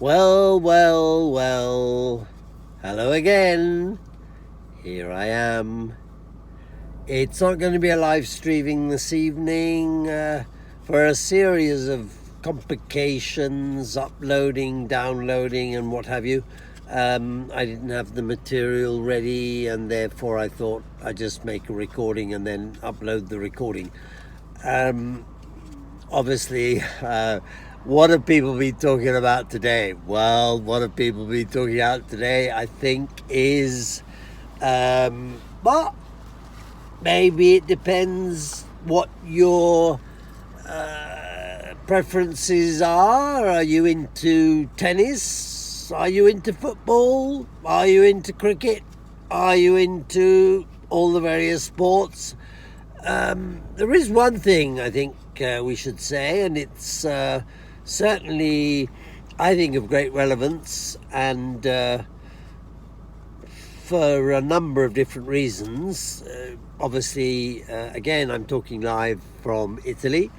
Well, well, well. Hello again. Here I am. It's not going to be a live streaming this evening for a series of complications, uploading, downloading, and what have you. I didn't have the material ready, and therefore I thought I'd just make a recording and then upload the recording. Obviously, what have people been talking about today? Well, what have people been talking about today, I think, is, well, maybe it depends what your preferences are. Are you into tennis? Are you into football? Are you into cricket? Are you into all the various sports? There is one thing I think we should say, and it's certainly, I think, of great relevance, and for a number of different reasons. Obviously, again, I'm talking live from Italy,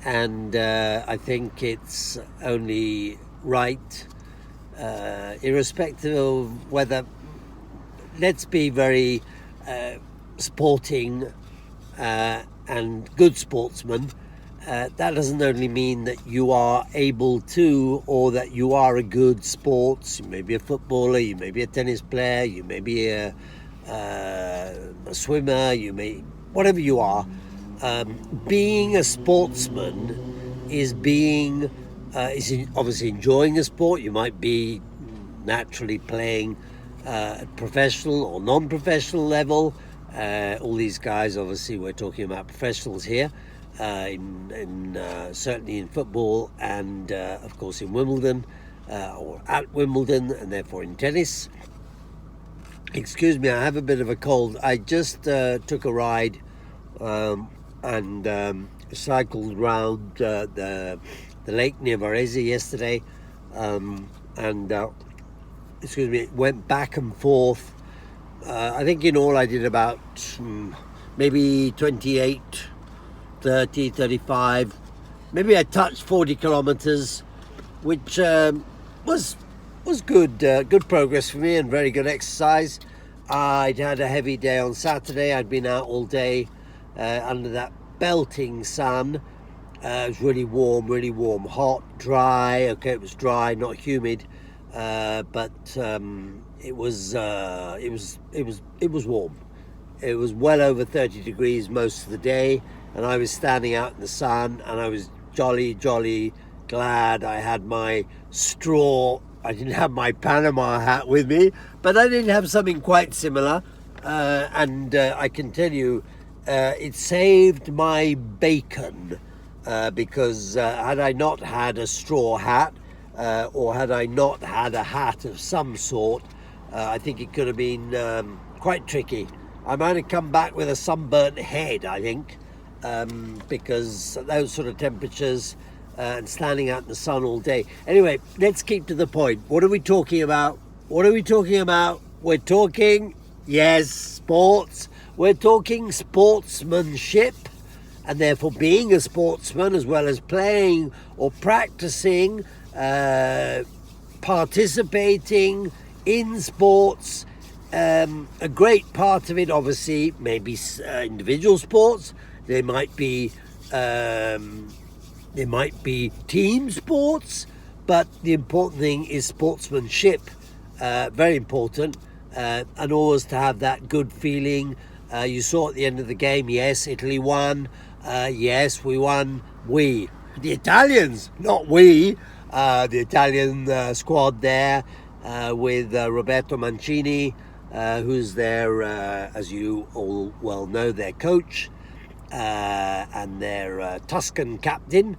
and I think it's only right, irrespective of whether, let's be very sporting and good sportsmen. That doesn't only mean that you are able to, or that you are a good sports. You may be a footballer, you may be a tennis player, you may be a swimmer, you may, whatever you are. Being a sportsman is being, is obviously enjoying a sport. You might be naturally playing at professional or non-professional level. All these guys, obviously, we're talking about professionals here. Certainly in football, and of course in Wimbledon, or at Wimbledon, and therefore in tennis. Excuse me, I have a bit of a cold. I just took a ride and cycled around the lake near Varese yesterday, and excuse me, went back and forth. I think in all I did about maybe 28, 30, 35, maybe I touched 40 kilometers, which was good, good progress for me and very good exercise. I'd had a heavy day on Saturday. I'd been out all day under that belting sun. It was really warm, hot, dry. Okay, it was dry, not humid, but it was warm. It was well over 30 degrees most of the day, and I was standing out in the sun, and I was jolly glad I had my straw. I didn't have my Panama hat with me, but I did have something quite similar, and I can tell you it saved my bacon, because had I not had a straw hat, or had I not had a hat of some sort, I think it could have been quite tricky. I might have come back with a sunburnt head, I think, because at those sort of temperatures and standing out in the sun all day. Anyway, let's keep to the point. What are we talking about? We're talking, yes, sports. We're talking sportsmanship, and therefore being a sportsman, as well as playing or practicing, participating in sports. A great part of it, obviously, maybe individual sports. There might be team sports, but the important thing is sportsmanship. Very important, and always to have that good feeling. You saw at the end of the game, yes, Italy won. Yes, we won. We, the Italians, not we. The Italian squad there with Roberto Mancini, who's their, as you all well know, their coach, and their Tuscan captain.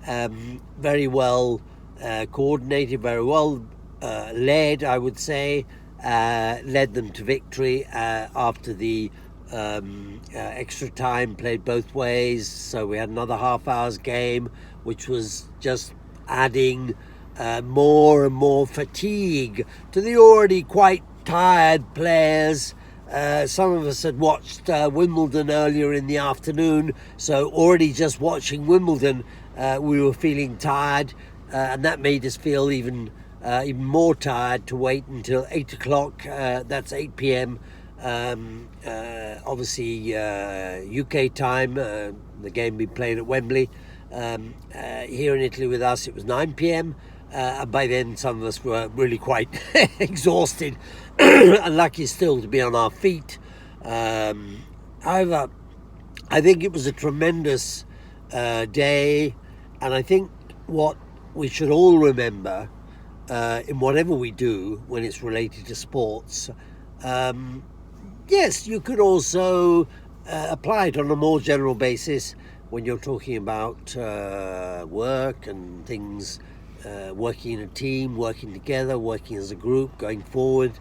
Very well coordinated, very well led, I would say. Led them to victory after the extra time, played both ways. So we had another half hour's game, which was just adding more and more fatigue to the already quite tired players. Some of us had watched Wimbledon earlier in the afternoon, so already just watching Wimbledon, we were feeling tired, and that made us feel even even more tired to wait until 8 o'clock. That's 8 p.m. Obviously, UK time. The game being played at Wembley. Here in Italy with us, it was 9 p.m. And by then, some of us were really quite exhausted and lucky still to be on our feet. However, I think it was a tremendous day, and I think what we should all remember in whatever we do when it's related to sports, yes, you could also apply it on a more general basis when you're talking about work and things, working in a team, working together, working as a group, going forward,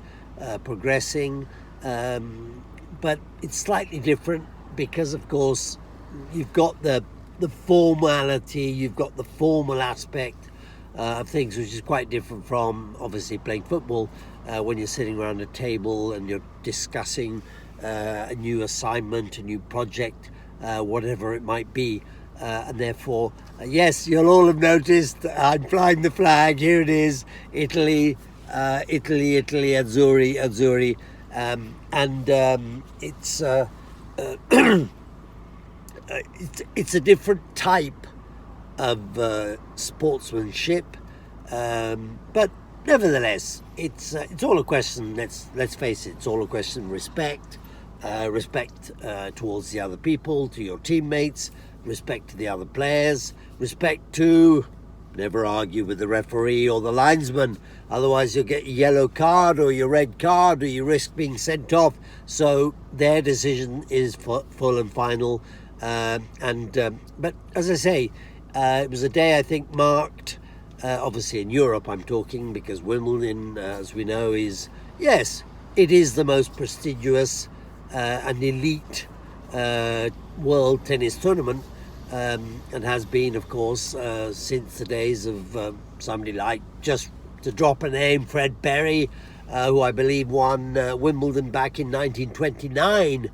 progressing. But it's slightly different because, of course, you've got the formality, you've got the formal aspect of things, which is quite different from obviously playing football when you're sitting around a table and you're discussing a new assignment, a new project, whatever it might be. And therefore, yes, you'll all have noticed I'm flying the flag. Here it is, Italy, Italy, Azzurri, Azzurri. It's a different type of sportsmanship, but nevertheless, it's all a question. Let's face it, it's all a question of respect, respect towards the other people, to your teammates, respect to the other players, respect to never argue with the referee or the linesman, otherwise you'll get your yellow card or your red card or you risk being sent off. So their decision is full and final. But as I say, it was a day I think marked, obviously in Europe I'm talking, because Wimbledon, as we know, is, yes, it is the most prestigious and elite world tennis tournament, and has been, of course, since the days of somebody like, just to drop a name, Fred Berry, who I believe won Wimbledon back in 1929.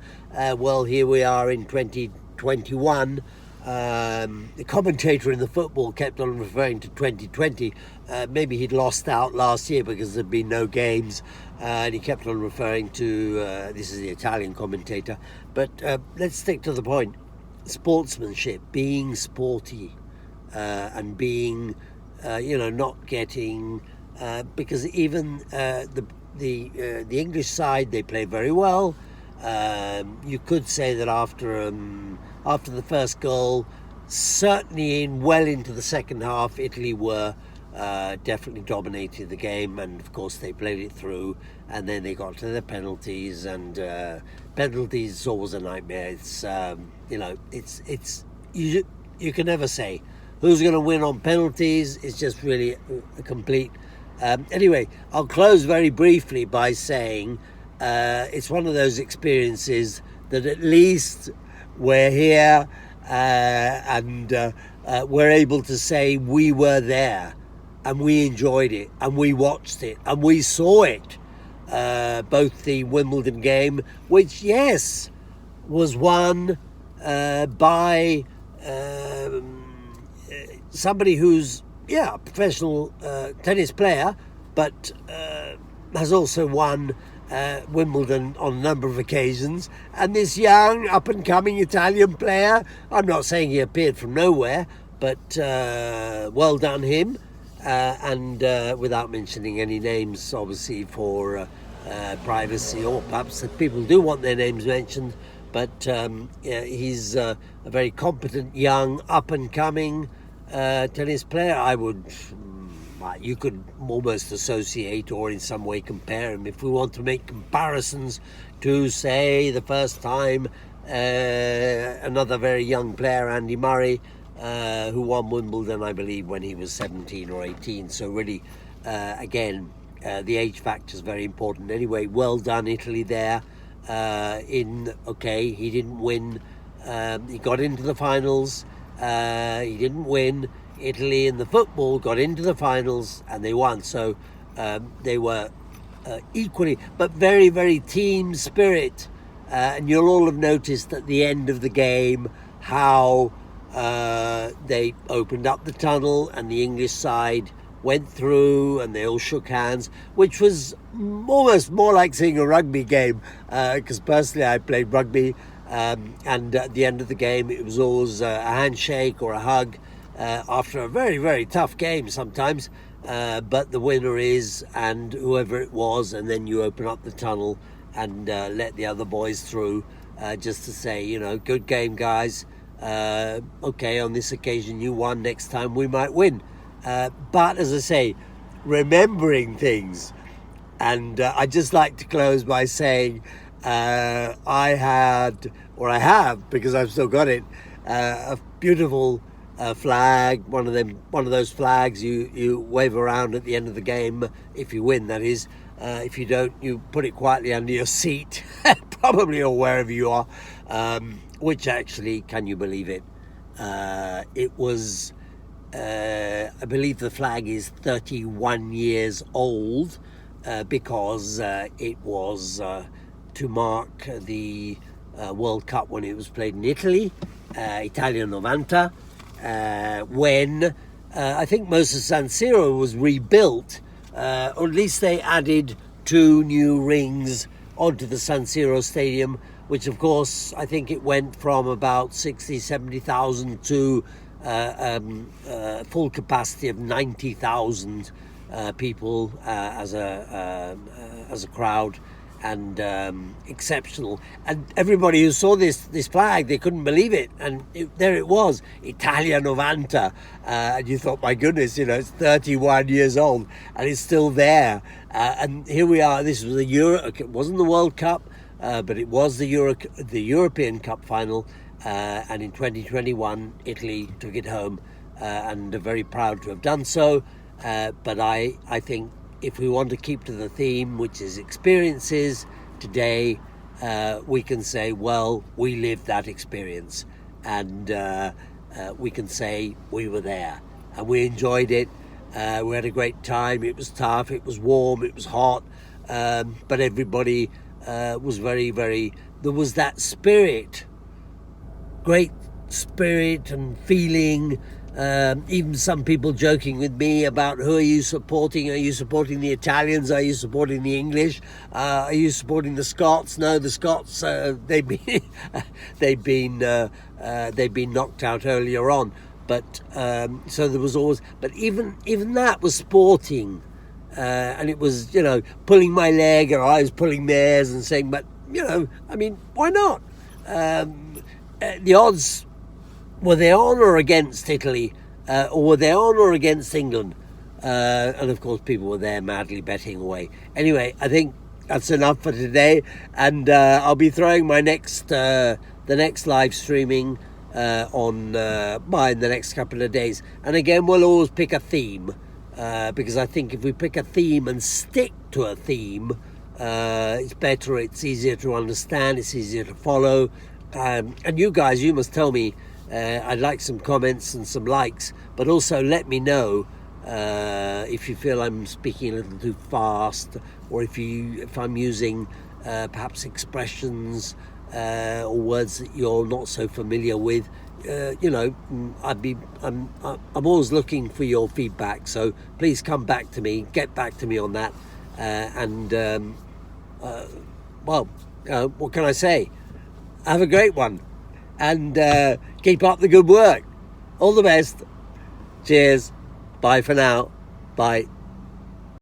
Well, here we are in 2021. The commentator in the football kept on referring to 2020. Maybe he'd lost out last year because there'd been no games, and he kept on referring to, this is the Italian commentator, but let's stick to the point. Sportsmanship, being sporty, and being, not getting, because even the English side, they play very well. You could say that after the first goal, certainly well into the second half, Italy were definitely dominated the game, and of course they played it through, and then they got to the penalties, and penalties is always a nightmare. It's you can never say who's going to win on penalties. It's just really a complete. Anyway, I'll close very briefly by saying it's one of those experiences that at least we're here, and we're able to say we were there, and we enjoyed it, and we watched it, and we saw it. Both the Wimbledon game, which, yes, was won by somebody who's, a professional tennis player, but has also won Wimbledon on a number of occasions. And this young, up-and-coming Italian player, I'm not saying he appeared from nowhere, but well done him. And without mentioning any names, obviously, for privacy, or perhaps that people do want their names mentioned, but he's a very competent, young, up-and-coming tennis player. You could almost associate or in some way compare him, if we want to make comparisons, to, say, the first time another very young player, Andy Murray, who won Wimbledon, I believe, when he was 17 or 18. So really, again, the age factor is very important. Anyway, well done, Italy, there. He didn't win. He got into the finals. He didn't win. Italy in the football got into the finals and they won. So they were equally, but very, very team spirit. And you'll all have noticed at the end of the game how they opened up the tunnel, and the English side went through and they all shook hands, which was almost more like seeing a rugby game, because personally I played rugby, and at the end of the game it was always a handshake or a hug after a very, very tough game sometimes, but the winner is, and whoever it was, and then you open up the tunnel and let the other boys through, just to say, you know, good game, guys. Okay, on this occasion you won, next time we might win. But as I say, remembering things, and I just like to close by saying I have, because I've still got it, a beautiful flag, one of those flags you wave around at the end of the game, if you win, that is. If you don't, you put it quietly under your seat, probably, or wherever you are, which actually, can you believe it, it was, I believe the flag is 31 years old, because it was to mark the World Cup when it was played in Italy, Italia 90, when I think most of San Siro was rebuilt, or at least they added 2 new rings onto the San Siro stadium, which of course I think it went from about 60, 70,000 to full capacity of 90,000 people as a crowd, and exceptional. And everybody who saw this flag, they couldn't believe it, and there it was, Italia 90, and you thought, my goodness, you know, it's 31 years old and it's still there, and here we are. This was it wasn't the World Cup, but it was the European Cup final, and in 2021 Italy took it home, and are very proud to have done so. But I think if we want to keep to the theme, which is experiences, today we can say, well, we lived that experience, and we can say we were there and we enjoyed it. We had a great time. It was tough, it was warm, it was hot, but everybody was very, very, there was that spirit, great spirit and feeling. Even some people joking with me about, who are you supporting? Are you supporting the Italians? Are you supporting the English? Are you supporting the Scots? No, the Scots, they've been knocked out earlier on. But so there was always, but even that was sporting, and it was, you know, pulling my leg, or I was pulling theirs, and saying, but, you know, I mean, why not? The odds, were they on or against Italy, or were they on or against England? And of course people were there madly betting away. Anyway, I think that's enough for today, and I'll be throwing my the next live streaming on in the next couple of days. And again, we'll always pick a theme, because I think if we pick a theme and stick to a theme, it's better, it's easier to understand, it's easier to follow. And you guys, you must tell me, I'd like some comments and some likes, but also let me know if you feel I'm speaking a little too fast, or if I'm using perhaps expressions or words that you're not so familiar with. You know, I'm always looking for your feedback, so please come back to me, get back to me on that, what can I say? Have a great one, and keep up the good work. All the best. Cheers. Bye for now. Bye.